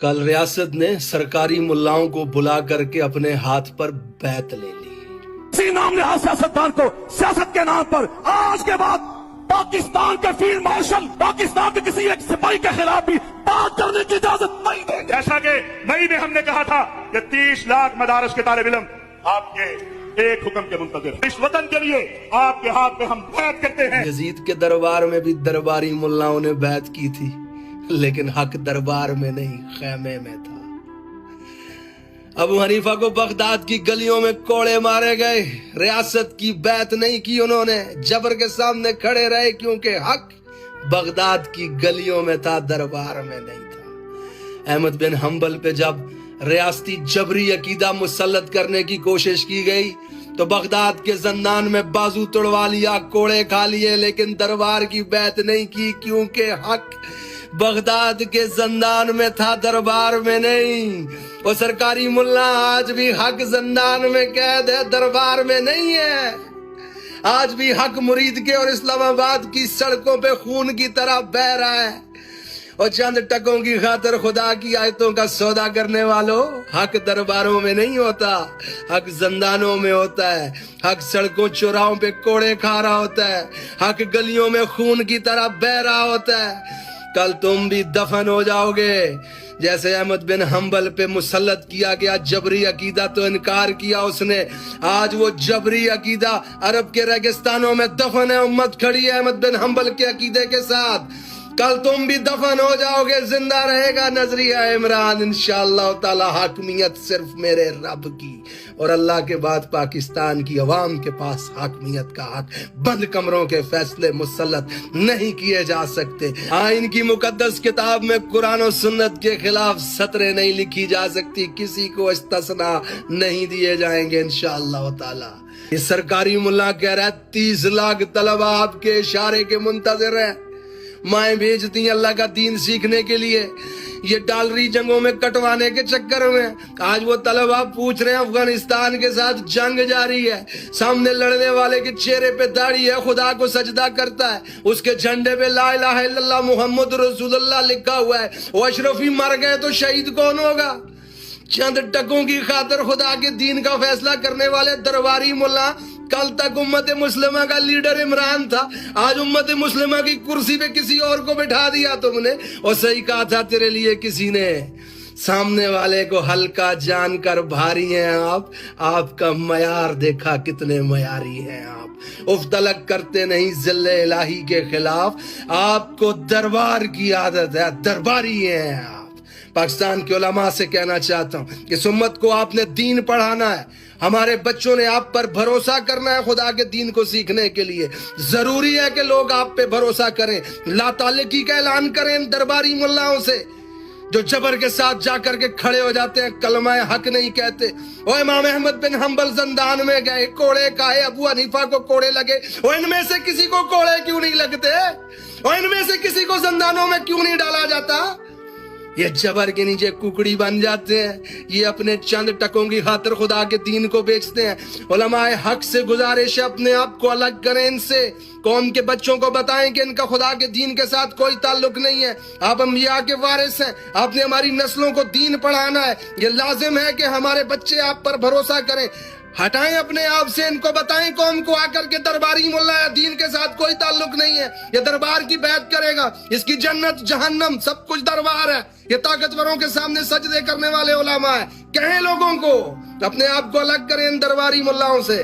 کل ریاست نے سرکاری ملاؤں کو بلا کر کے اپنے ہاتھ پر بیعت لے لی۔ اسی نام نہاد سیاستدان کو سیاست کے نام پر آج کے بعد پاکستان کے فیلڈ مارشل پاکستان کے کسی ایک سپاہی کے خلاف بھی بات کرنے کی اجازت نہیں دیں گے۔ جیسا کہ مئی میں ہم نے کہا تھا کہ 30 لاکھ مدارس کے طالب علم آپ کے ایک حکم کے منتظر، اس وطن کے لیے آپ کے ہاتھ پہ ہم بیعت کرتے ہیں۔ یزید کے دربار میں بھی درباری ملاؤں نے بیعت کی تھی، لیکن حق دربار میں نہیں، خیمے میں تھا۔ ابو حنیفہ کو بغداد کی گلیوں میں کوڑے مارے گئے، ریاست کی بیعت نہیں کی انہوں نے، جبر کے سامنے کھڑے رہے کیونکہ حق بغداد کی گلیوں میں تھا، دربار میں نہیں تھا۔ احمد بن حنبل پہ جب ریاستی جبری عقیدہ مسلط کرنے کی کوشش کی گئی تو بغداد کے زندان میں بازو توڑوا لیا، کوڑے کھا لیے، لیکن دربار کی بیعت نہیں کی کیونکہ حق بغداد کے زندان میں تھا، دربار میں نہیں۔ وہ سرکاری ملا آج بھی حق زندان میں قید ہے، دربار میں نہیں ہے۔ آج بھی حق مرید کے اور اسلام آباد کی سڑکوں پہ خون کی طرح بہہ رہا ہے، اور چند ٹکوں کی خاطر خدا کی آیتوں کا سودا کرنے والوں، حق درباروں میں نہیں ہوتا، حق زندانوں میں ہوتا ہے۔ حق سڑکوں چوراہوں پہ کوڑے کھا رہا ہوتا ہے، حق گلیوں میں خون کی طرح بہہ رہا ہوتا ہے۔ کل تم بھی دفن ہو جاؤ گے، جیسے احمد بن حنبل پہ مسلط کیا گیا جبری عقیدہ تو انکار کیا اس نے، آج وہ جبری عقیدہ عرب کے ریگستانوں میں دفن ہے، امت کھڑی ہے احمد بن حنبل کے عقیدے کے ساتھ۔ کل تم بھی دفن ہو جاؤ گے، زندہ رہے گا نظریہ عمران، انشاءاللہ تعالی حاکمیت صرف میرے رب کی، اور اللہ کے بعد پاکستان کی عوام کے پاس حاکمیت کا حق، بند کمروں کے فیصلے مسلط نہیں کیے جا سکتے۔ آئین کی مقدس کتاب میں قرآن و سنت کے خلاف سطریں نہیں لکھی جا سکتی، کسی کو استثناء نہیں دیے جائیں گے انشاءاللہ تعالی۔ یہ سرکاری ملا کہہ رہا ہے 30 لاکھ طلبہ آپ کے اشارے کے منتظر ہیں، مائیں بھیجتی ہیں اللہ کا دین سیکھنے کے لیے، یہ ڈالری جنگوں میں کٹوانے کے چکر میں۔ آج وہ طلبہ پوچھ رہے ہیں، افغانستان کے ساتھ جنگ جاری ہے، سامنے لڑنے والے کے چہرے پہ داڑھی ہے، خدا کو سجدہ کرتا ہے، اس کے جھنڈے پہ لا الہ الا اللہ محمد رسول اللہ لکھا ہوا ہے، وہ اشرفی مر گئے تو شہید کون ہوگا؟ چند ٹکوں کی خاطر خدا کے دین کا فیصلہ کرنے والے درباری ملا، کل تک امت مسلمہ کا لیڈر عمران تھا، آج امت مسلمہ کی کرسی پہ کسی اور کو بٹھا دیا تم نے، اور صحیح کہا تھا تیرے لیے کسی نے، سامنے والے کو ہلکا جان کر بھاری ہیں آپ کا معیار دیکھا کتنے معیاری ہیں آپ، اف تلک کرتے نہیں ذل الہی کے خلاف، آپ کو دربار کی عادت ہے، درباری ہیں آپ۔ پاکستان کے علماء سے کہنا چاہتا ہوں کہ اس امت کو آپ نے دین پڑھانا ہے، ہمارے بچوں نے آپ پر بھروسہ کرنا ہے خدا کے دین کو سیکھنے کے لیے، ضروری ہے کہ لوگ آپ پہ بھروسہ کریں، لا تعلقی کا اعلان کریں ان درباری ملاؤں سے جو جبر کے ساتھ جا کر کے کھڑے ہو جاتے ہیں، کلمہ حق نہیں کہتے۔ وہ امام احمد بن حنبل زندان میں گئے، کوڑے کھائے، ابو حنیفہ کو کوڑے لگے، وہ ان میں سے کسی کو کوڑے کیوں نہیں لگتے؟ وہ ان میں سے کسی کو زندانوں میں کیوں نہیں ڈالا جاتا؟ یہ جبر کے نیچے ککڑی بن جاتے ہیں، یہ اپنے چند ٹکوں کی خاطر خدا کے دین کو بیچتے ہیں۔ علماء حق سے گزارش ہے اپنے آپ کو الگ کریں ان سے، قوم کے بچوں کو بتائیں کہ ان کا خدا کے دین کے ساتھ کوئی تعلق نہیں ہے، آپ انبیاء کے وارث ہیں، آپ نے ہماری نسلوں کو دین پڑھانا ہے، یہ لازم ہے کہ ہمارے بچے آپ پر بھروسہ کریں۔ ہٹائیں اپنے آپ سے، ان کو بتائیں قوم کو آ کر کے درباری ملا ہے، دین کے ساتھ کوئی تعلق نہیں ہے، یہ دربار کی بیعت کرے گا، اس کی جنت جہنم سب کچھ دربار ہے، یہ طاقتوروں کے سامنے سجدے کرنے والے علماء ہیں۔ کہیں لوگوں کو اپنے آپ کو الگ کریں ان درباری ملاؤں سے۔